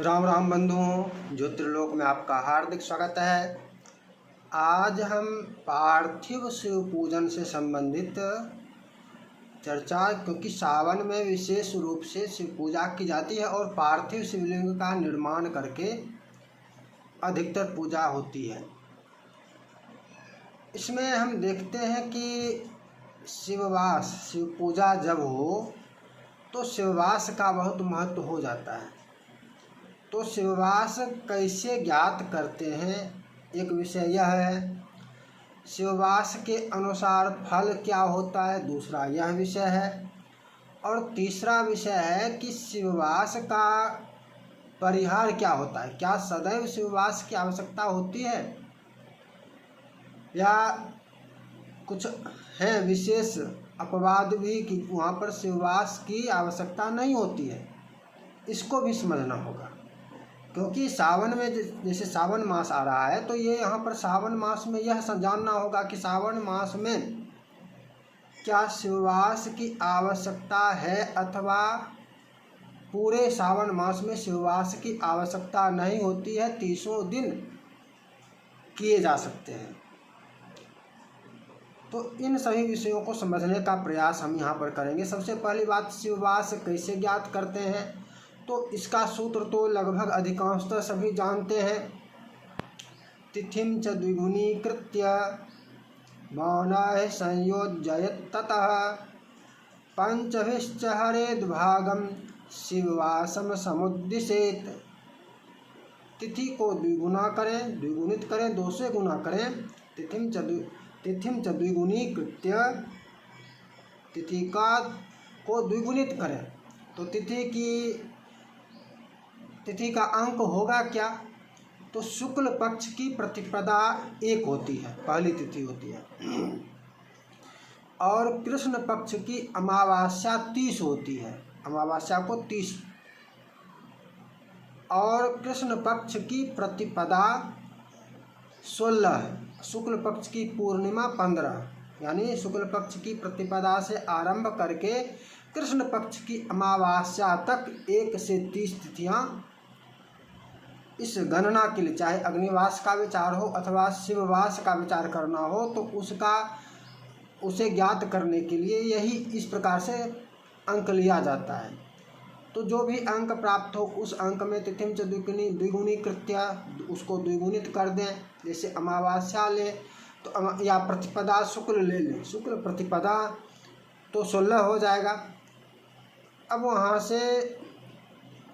राम राम बंधुओं, ज्योतिर्लोक में आपका हार्दिक स्वागत है। आज हम पार्थिव शिव पूजन से संबंधित चर्चा, क्योंकि सावन में विशेष रूप से शिव पूजा की जाती है और पार्थिव शिवलिंग का निर्माण करके अधिकतर पूजा होती है। इसमें हम देखते हैं कि शिववास, शिव पूजा जब हो तो शिववास का बहुत महत्व हो जाता है। तो शिववास कैसे ज्ञात करते हैं, एक विषय यह है। शिववास के अनुसार फल क्या होता है, दूसरा यह विषय है। और तीसरा विषय है कि शिववास का परिहार क्या होता है। क्या सदैव शिववास की आवश्यकता होती है या कुछ है विशेष अपवाद भी कि वहाँ पर शिववास की आवश्यकता नहीं होती है। इसको भी समझना होगा, क्योंकि सावन में जैसे सावन मास आ रहा है, तो ये यहाँ पर सावन मास में यह जानना होगा कि सावन मास में क्या शिववास की आवश्यकता है अथवा पूरे सावन मास में शिववास की आवश्यकता नहीं होती है, 30 दिन किए जा सकते हैं। तो इन सभी विषयों को समझने का प्रयास हम यहाँ पर करेंगे। सबसे पहली बात, शिववास कैसे ज्ञात करते हैं, तो इसका सूत्र तो लगभग अधिकांशतः सभी जानते हैं। तिथिं च द्विगुणीकृत्य बाणाः संयोजयत् ततः पंचभिश्च हरेद्भागं शिववासं समुद्दिशेत्। तिथि को द्विगुना करें, द्विगुणित करें, 2 से गुना करें। तिथिं च द्विगुणीकृत्य, तिथि को द्विगुणित करें तो तिथि का अंक होगा क्या, तो शुक्ल पक्ष की प्रतिपदा 1 होती है, पहली तिथि होती है। और कृष्ण पक्ष की अमावस्या 30 होती है, अमावस्या को 30। और कृष्ण पक्ष की प्रतिपदा 16 है, शुक्ल पक्ष की पूर्णिमा 15। यानी शुक्ल पक्ष की प्रतिपदा से आरंभ करके कृष्ण पक्ष की अमावस्या तक 1 से 30 तिथियां इस गणना के लिए, चाहे अग्निवास का विचार हो अथवा शिववास का विचार करना हो, तो उसे ज्ञात करने के लिए यही इस प्रकार से अंक लिया जाता है। तो जो भी अंक प्राप्त हो उस अंक में तिथिं च द्विगुणीकृत्य, उसको द्विगुणित कर दें। जैसे अमावस्या ले तो या प्रतिपदा शुक्ल ले लें, शुक्ल प्रतिपदा तो 16 हो जाएगा। अब वहाँ से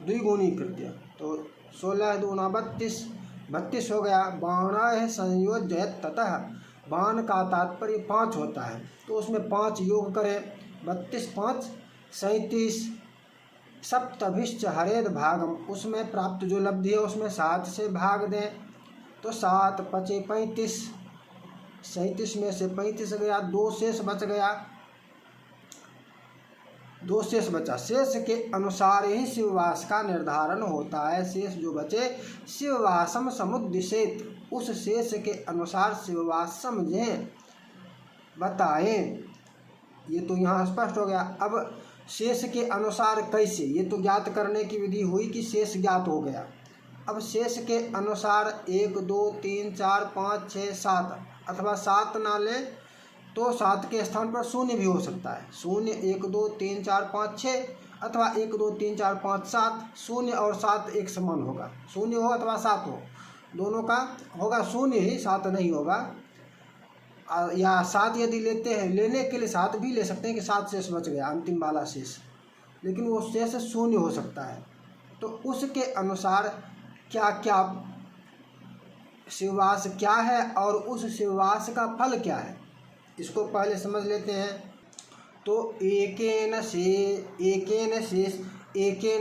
द्विगुणीकृत्य तो 16 दूना 32 हो गया। बाणाः संयोजयत् ततः, बाण का तात्पर्य 5 होता है, तो उसमें 5 योग करें। 32 5 37। सप्तभिश्च हरेद भागम, उसमें प्राप्त जो लब्धि है उसमें 7 से भाग दें तो 7 पचे 35। 37 में से 35 गया, 2 शेष बच गया, 2 शेष बचा। शेष के अनुसार ही शिववास का निर्धारण होता है। शेष जो बचे शिववासम समुद्दिशेत, उस शेष के अनुसार शिववास समझें, बताएं। ये तो यहाँ स्पष्ट हो गया। अब शेष के अनुसार कैसे, ये तो ज्ञात करने की विधि हुई कि शेष ज्ञात हो गया। अब शेष के अनुसार 1 2 3 4 5 6 7, अथवा 7 ना ले तो 7 के स्थान पर 0 भी हो सकता है। 0 1 2 3 4 5 6, अथवा 1 2 3 4 5 7। 0 और 7 एक समान होगा, 0 हो अथवा 7 हो, दोनों का होगा 0 ही, 7 नहीं होगा। या 7 यदि लेते हैं, लेने के लिए 7 भी ले सकते हैं कि 7 शेष बच गया, अंतिम वाला शेष, लेकिन वो शेष 0 हो सकता है। तो उसके अनुसार क्या क्या शिववास क्या है और उस शिववास का फल क्या है, इसको पहले समझ लेते हैं। तो एकेन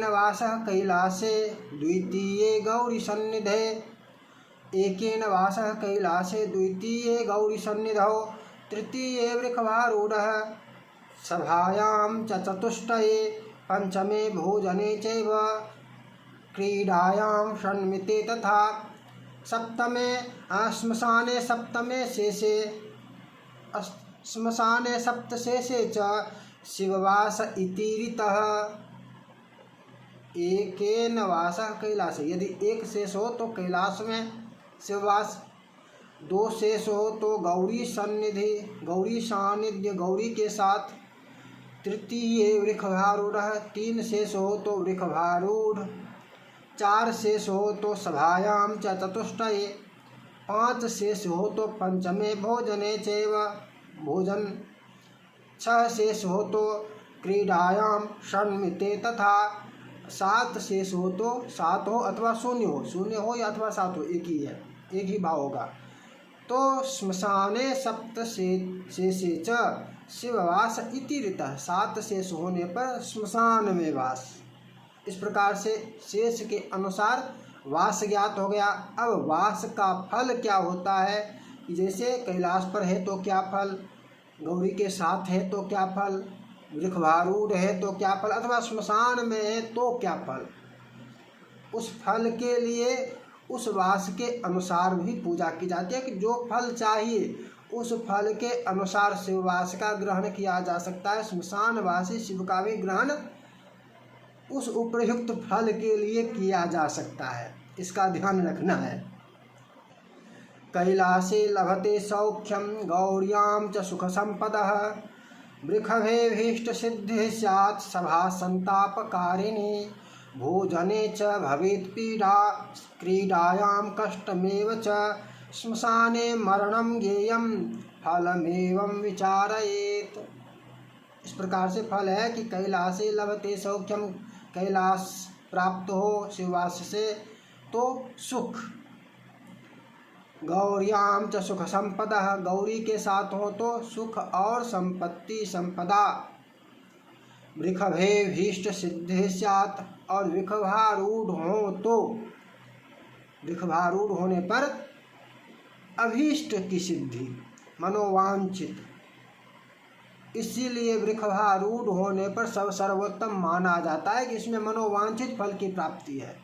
वासः कैलासे द्वितीये गौरी सन्निधे, एकेन वासः कैलासे द्वितीये गौरी सन्निधौ, तृतीये वृषभारूढः सभायां च चतुष्टये, पंचमे भोजने चैव क्रीडायां षण्मिते तथा, सप्तमे श्मशाने सप्तमे शेषे, श्मशाने सप्तशेषे च शिववास इति रीतः। एकेन वासः कैलास, यदि एक शेष हो तो कैलाश में शिववास, दो शेष हो तो गौरी सन्निधि, गौरी सानिध्य, गौरी के साथ, तृतीय वृषभारूढ़, तीन शेष हो तो वृषभारूढ़, चार शेष हो तो सभायाम च चतुष्टये, पाँच शेष हो तो पंचमे भोजने चैव भोजन, छह शेष हो तो क्रीडायाम षण्मिते तथा, सात शेष हो तो सात हो अथवा शून्य हो, शून्य हो या अथवा सात हो, एक ही है, एक ही भाव होगा। तो श्मशाने सप्त शेषे च शिववास इति ऋतः, सात शेष होने पर श्मशान में वास। इस प्रकार से शेष के अनुसार वास ज्ञात हो गया। अब वास का फल क्या होता है, जैसे कैलाश पर है तो क्या फल, गौरी के साथ है तो क्या फल, वृषभारूढ़ है तो क्या फल, अथवा श्मशान में है तो क्या फल। उस फल के लिए उस वास के अनुसार भी पूजा की जाती है कि जो फल चाहिए उस फल के अनुसार शिववास का ग्रहण किया जा सकता है। श्मशानवासी शिव का भी ग्रहण उस उपयुक्त फल के लिए किया जा सकता है, इसका ध्यान रखना है। कैलासे लभते सौख्यम गौर्याम च सुख संपदः, वृषभेभीष्ट सिद्धि स्यात् सभा संतापकारिणी, भोजने च भवेत् पीडा क्रीडायां कष्टमेव च, श्मशाने मरणं ज्ञेयं फलमेवं विचारयेत्। इस प्रकार से फल है कि कैलासे लभते सौख्यम, कैलाश प्राप्त हो शिववास से तो सुख, गौर्याम च सुख संपदा, गौरी के साथ हो तो सुख और संपत्ति संपदा, वृषभेभीष्ट सिद्धि स्यात्, और वृषभारूढ़ हो तो वृषभारूढ़ होने पर अभीष्ट की सिद्धि, मनोवांछित, इसीलिए वृषभारूढ़ होने पर सब सर्वोत्तम माना जाता है कि इसमें मनोवांछित फल की प्राप्ति है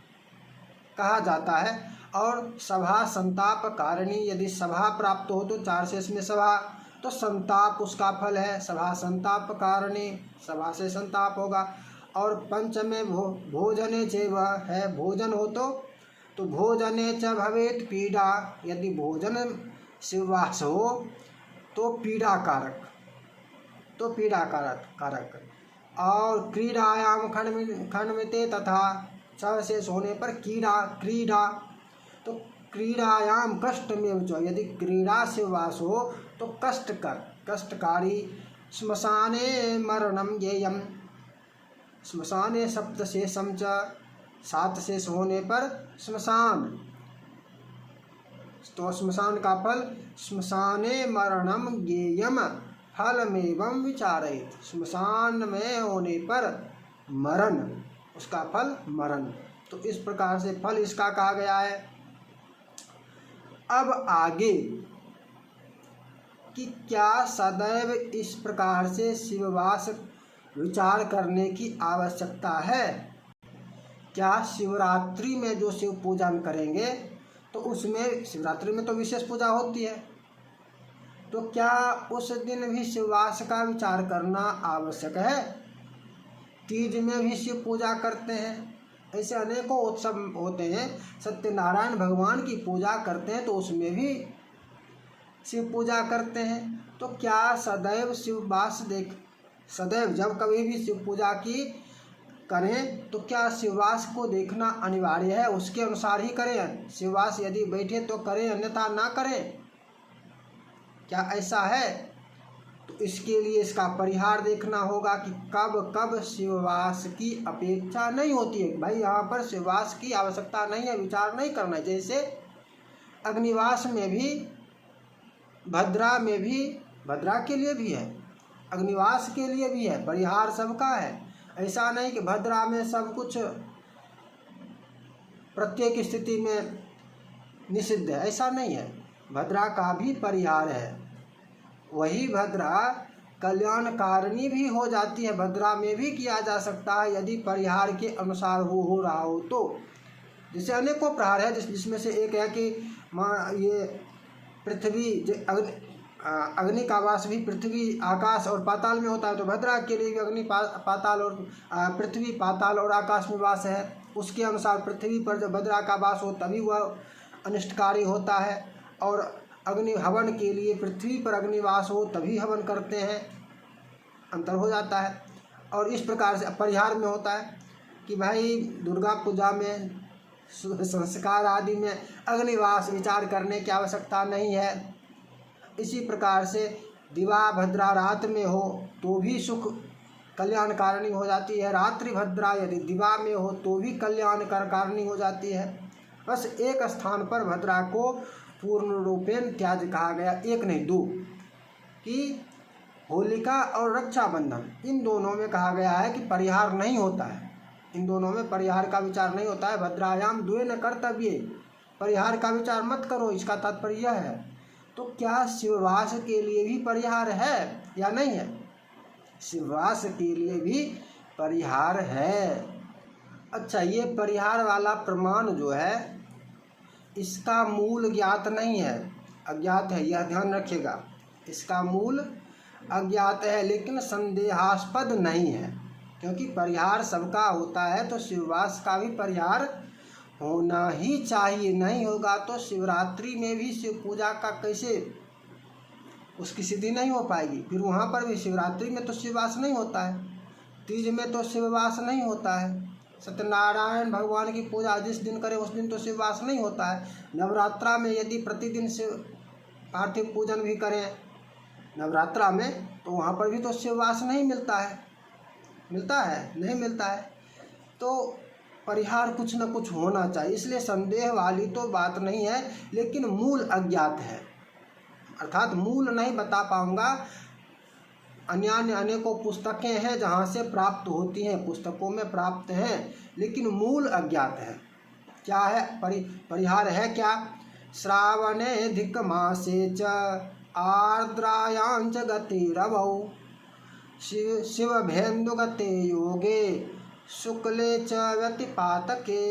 कहा जाता है। और सभा संताप कारिणी, यदि सभा प्राप्त हो तो चार शेष में सभा, तो संताप उसका फल है, सभा संताप कारिणी, सभा से संताप होगा। और पंचमे भोजने चैव है, भोजन हो तो भोजने च भवेत् पीड़ा, यदि भोजन शिववास हो तो पीड़ा कारक, तो पीड़ा कारक। और क्रीडायाम खंडमिते तथा, छह शेष होने पर क्रीड़ा, तो क्रीडायाम कष्ट में जो, यदि क्रीड़ा से वास हो तो कष्टकारी। श्मशाने मरणम ज्ञेयम, श्मशाने सप्त शेषम च, सात शेष होने पर श्मशान, तो श्मशान का फल, श्मशाने मरणम ज्ञेयम फलमेवं विचारयेत्, श्मशान में होने पर मरण, उसका फल मरण। तो इस प्रकार से फल इसका कहा गया है। अब आगे कि क्या सदैव इस प्रकार से शिववास विचार करने की आवश्यकता है, क्या शिवरात्रि में जो शिव पूजन करेंगे तो उसमें, शिवरात्रि में तो विशेष पूजा होती है, तो क्या उस दिन भी शिववास का विचार करना आवश्यक है। तीज में भी शिव पूजा करते हैं, ऐसे अनेकों उत्सव होते हैं, सत्यनारायण भगवान की पूजा करते हैं तो उसमें भी शिव पूजा करते हैं। तो क्या सदैव शिववास सदैव जब कभी भी शिव पूजा की करें तो क्या शिववास को देखना अनिवार्य है, उसके अनुसार ही करें, शिववास यदि बैठे तो करें अन्यथा ना करें, क्या ऐसा है। तो इसके लिए इसका परिहार देखना होगा कि कब कब शिववास की अपेक्षा नहीं होती है, भाई यहाँ पर शिववास की आवश्यकता नहीं है, विचार नहीं करना है। जैसे अग्निवास में भी, भद्रा में भी, भद्रा के लिए भी है, अग्निवास के लिए भी है, परिहार सबका है। ऐसा नहीं कि भद्रा में सब कुछ प्रत्येक स्थिति में निषिद्ध है, ऐसा नहीं है, भद्रा का भी परिहार है। वही भद्रा कल्याणकारिणी भी हो जाती है, भद्रा में भी किया जा सकता है यदि परिहार के अनुसार हो रहा हो तो। जैसे अनेकों प्रहार है, जिसमें से एक है कि ये पृथ्वी अग्नि का वास भी पृथ्वी, आकाश और पाताल में होता है, तो भद्रा के लिए भी अग्नि, पाताल और पृथ्वी, पाताल और आकाश में वास है। उसके अनुसार पृथ्वी पर जब भद्रा का वास हो तभी वह अनिष्टकारी होता है, और अग्नि हवन के लिए पृथ्वी पर अग्निवास हो तभी हवन करते हैं, अंतर हो जाता है। और इस प्रकार से परिहार में होता है कि भाई दुर्गा पूजा में संस्कार आदि में अग्निवास विचार करने की आवश्यकता नहीं है। इसी प्रकार से दिवा भद्रा रात में हो तो भी सुख कल्याणकारिणी हो जाती है, रात्रि भद्रा यदि दिवा में हो तो भी कल्याणकारिणी हो जाती है। बस एक स्थान पर भद्रा को पूर्ण रूपेण त्याज कहा गया, एक नहीं दो, कि होलिका और रक्षाबंधन, इन दोनों में कहा गया है कि परिहार नहीं होता है, इन दोनों में परिहार का विचार नहीं होता है। भद्रायाम द्वे न कर्तव्य, परिहार का विचार मत करो, इसका तात्पर्य यह है। तो क्या शिववास के लिए भी परिहार है या नहीं है? शिववास के लिए भी परिहार है। अच्छा, ये परिहार वाला प्रमाण जो है इसका मूल ज्ञात नहीं है, अज्ञात है, यह ध्यान रखिएगा। इसका मूल अज्ञात है लेकिन संदेहास्पद नहीं है, क्योंकि परिहार सबका होता है तो शिववास का भी परिहार होना ही चाहिए। नहीं होगा तो शिवरात्रि में भी शिव पूजा का कैसे उसकी सिद्धि नहीं हो पाएगी। फिर वहाँ पर भी शिवरात्रि में तो शिववास नहीं होता है, तीज में तो शिववास नहीं होता है, सत्यनारायण भगवान की पूजा जिस दिन करें उस दिन तो शिववास नहीं होता है। नवरात्रा में यदि प्रतिदिन शिव पार्थिव पूजन भी करें नवरात्रा में तो वहाँ पर भी तो शिववास नहीं मिलता है, मिलता है? नहीं मिलता है। तो परिहार कुछ न कुछ होना चाहिए, इसलिए संदेह वाली तो बात नहीं है, लेकिन मूल अज्ञात है, अर्थात मूल नहीं बता पाऊँगा। अन्य अनेकों पुस्तकें हैं जहाँ से प्राप्त होती हैं, पुस्तकों में प्राप्त हैं, लेकिन मूल अज्ञात है। क्या है परिहार है क्या? श्रावणे धिक मासे च आर्द्रायां च गतिरवौ शिवभेन्दुगते योगे शुक्ले च व्यतिपातके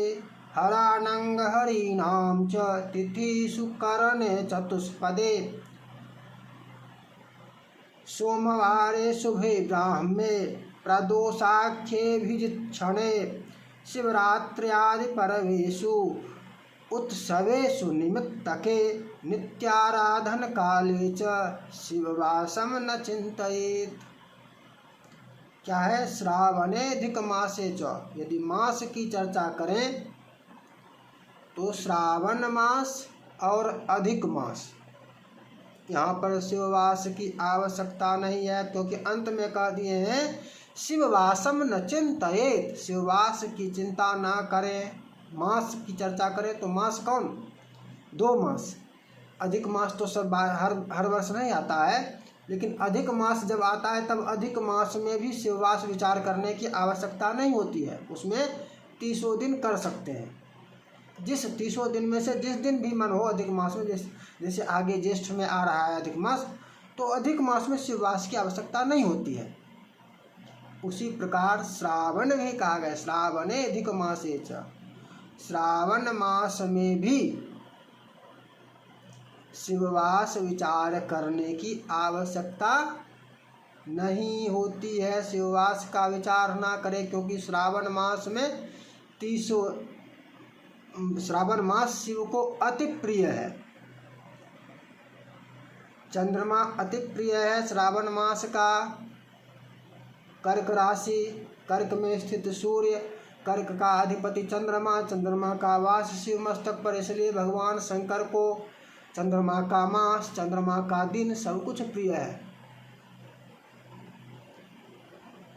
हरानंग हरीणां च तिथिषु करणे चतुष्पदे सोमवारे शुभे ब्राह्मे प्रदोषाख्ये भिजिक्षणे शिवरात्र्यादि पर्वेषु उत्सवेषु निमित्तके नित्याराधन काले च शिववासम न चिंतयेत्। क्या है? श्रावणे धिक मासे च, यदि मास की चर्चा करें तो श्रावण मास और अधिक मास, यहाँ पर शिववास की आवश्यकता नहीं है, क्योंकि अंत में कह दिए हैं शिववासम न चिंतयेत्, शिववास की चिंता ना करें। मास की चर्चा करें तो मास कौन? 2 मास। अधिक मास तो सब हर वर्ष नहीं आता है, लेकिन अधिक मास जब आता है तब अधिक मास में भी शिववास विचार करने की आवश्यकता नहीं होती है, उसमें 30 दिन कर सकते हैं। जिस 30 दिन में से जिस दिन भी मन हो अधिक मास में, जैसे आगे ज्येष्ठ में आ रहा है अधिक मास, तो अधिक मास में शिववास की आवश्यकता नहीं होती है। उसी प्रकार श्रावण भी कहा गया, श्रावणे अधिक मासे च, श्रावण मास में भी शिववास विचार करने की आवश्यकता नहीं होती है। शिववास का विचार ना करें, क्योंकि श्रावण मास में 30 श्रावण मास शिव को अति प्रिय है, चंद्रमा अति प्रिय है श्रावण मास का। कर्क राशि, कर्क में स्थित सूर्य, कर्क का अधिपति चंद्रमा, चंद्रमा का वास शिव मस्तक पर, इसलिए भगवान शंकर को चंद्रमा का मास, चंद्रमा का दिन सब कुछ प्रिय है।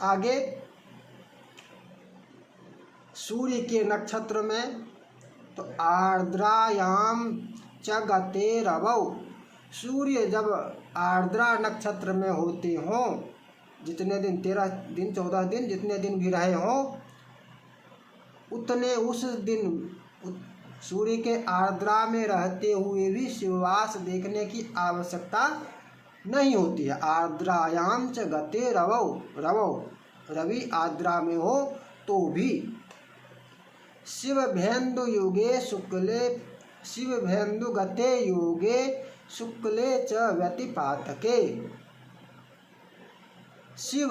आगे सूर्य के नक्षत्र में तो आर्द्रायाम च गते रवौ, सूर्य जब आर्द्रा नक्षत्र में होते हों, जितने दिन 13 दिन 14 दिन जितने दिन भी रहे हों, उतने उस दिन सूर्य के आर्द्रा में रहते हुए भी शिववास देखने की आवश्यकता नहीं होती है। आर्द्रायाम च गते रवौ, रवौ रवि आर्द्रा में हो तो भी शिवभेन्दु युगे शुक्ले, शिवभेन्दु गते योगे शुक्ले च व्यतिपातके। शिव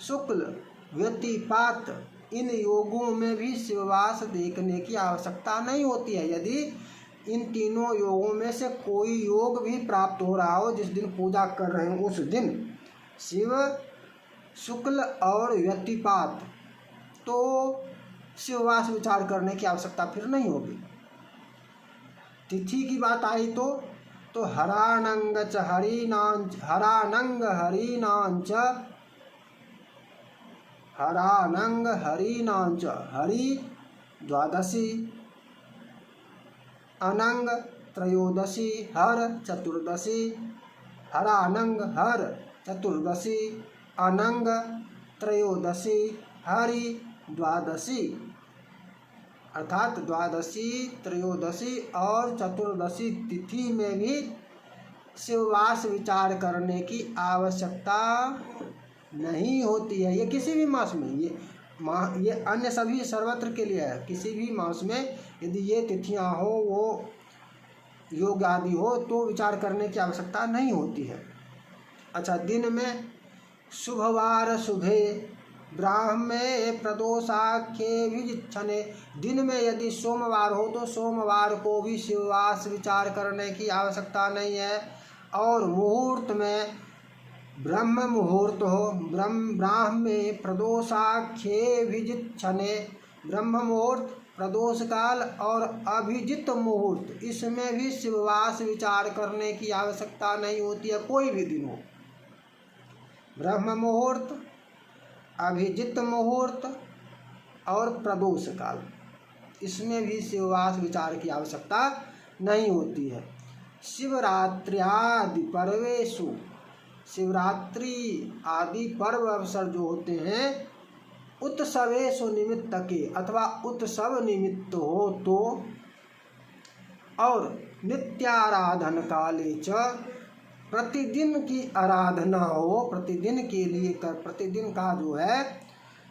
शुक्ल व्यतिपात इन योगों में भी शिववास देखने की आवश्यकता नहीं होती है। यदि इन तीनों योगों में से कोई योग भी प्राप्त हो रहा हो, जिस दिन पूजा कर रहे हो उस दिन शिव शुक्ल और व्यतिपात, तो शिववास विचार करने की आवश्यकता फिर नहीं होगी। तिथि की बात आई तो हरानंग च हरिनांच, हरानंग हरिनांच, हरानंग हरिनांच, हरि द्वादशी, अनंग त्रयोदशी, हर चतुर्दशी। हरानंग हर चतुर्दशी, अनंग त्रयोदशी, हरि द्वादशी। अर्थात द्वादशी, त्रयोदशी और चतुर्दशी तिथि में भी शिववास विचार करने की आवश्यकता नहीं होती है। ये किसी भी मास में, ये अन्य सभी सर्वत्र के लिए है। किसी भी मास में यदि ये तिथियां हो, वो योग आदि हो, तो विचार करने की आवश्यकता नहीं होती है। अच्छा, दिन में शुभवार शुभे ब्राह्मे प्रदोषाख्ये विजिच्छने। दिन में यदि सोमवार हो तो सोमवार को भी शिववास विचार करने की आवश्यकता नहीं है। और मुहूर्त में ब्रह्म मुहूर्त हो, ब्राह्मे प्रदोषाख्ये विजिच्छने, ब्रह्म मुहूर्त, प्रदोष काल और अभिजित मुहूर्त, इसमें भी शिववास विचार करने की आवश्यकता नहीं होती है। कोई भी दिन हो, ब्रह्म मुहूर्त, अभिजित मुहूर्त और प्रदोष काल, इसमें भी शिववास विचार की आवश्यकता नहीं होती है। शिवरात्र्यादि पर्वेषु, शिवरात्रि आदि पर्व अवसर जो होते हैं, उत्सवेषु निमित्त के अथवा उत्सव निमित्त हो तो, और नित्याराधन काले च, प्रतिदिन की आराधना हो, प्रतिदिन के लिए प्रतिदिन का जो है,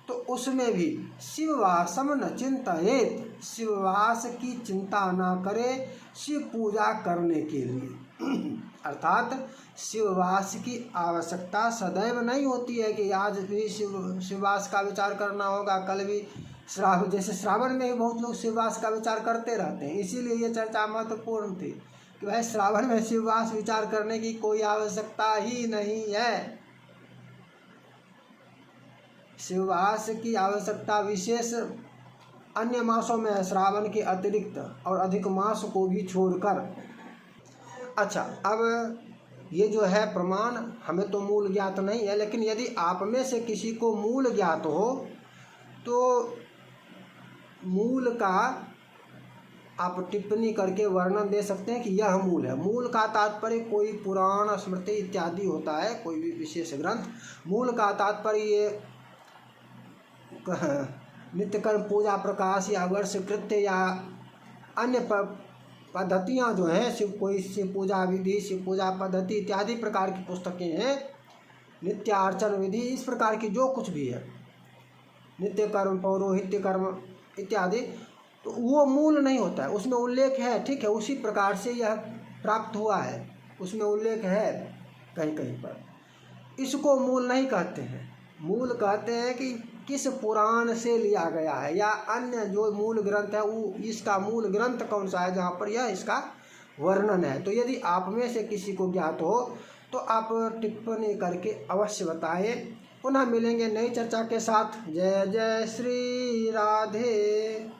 तो उसमें भी शिववासम न चिंतयेत, शिववास की चिंता ना करे शिव पूजा करने के लिए। अर्थात शिववास की आवश्यकता सदैव नहीं होती है कि आज भी शिववास का विचार करना होगा, कल भी श्रावण, जैसे श्रावण में ही बहुत लोग शिववास का विचार करते रहते हैं। इसीलिए ये चर्चा महत्वपूर्ण थी कि भाई श्रावण में शिववास विचार करने की कोई आवश्यकता ही नहीं है। शिववास की आवश्यकता विशेष अन्य मासों में है, श्रावण के अतिरिक्त और अधिक मास को भी छोड़कर। अच्छा, अब ये जो है प्रमाण हमें तो मूल ज्ञात नहीं है, लेकिन यदि आप में से किसी को मूल ज्ञात हो तो मूल का आप टिप्पणी करके वर्णन दे सकते हैं कि यह मूल है। मूल का तात्पर्य कोई पुराण, स्मृति इत्यादि होता है, कोई भी विशेष ग्रंथ। मूल का तात्पर्य ये नित्यकर्म, पूजा, प्रकाश या वर्ष कृत्य या अन्य पद्धतियाँ जो हैं, कोई शिव पूजा विधि, शिव पूजा पद्धति इत्यादि प्रकार की पुस्तकें हैं, नित्यार्चन विधि, इस प्रकार की जो कुछ भी है, नित्य कर्म, पौरोहित्य कर्म इत्यादि, तो वो मूल नहीं होता है। उसमें उल्लेख है, ठीक है, उसी प्रकार से यह प्राप्त हुआ है, उसमें उल्लेख है कहीं कहीं पर, इसको मूल नहीं कहते हैं। मूल कहते हैं कि किस पुराण से लिया गया है या अन्य जो मूल ग्रंथ है, वो इसका मूल ग्रंथ कौन सा है जहाँ पर यह इसका वर्णन है। तो यदि आप में से किसी को ज्ञात हो तो आप टिप्पणी करके अवश्य बताएं। पुनः मिलेंगे नई चर्चा के साथ। जय जय श्री राधे।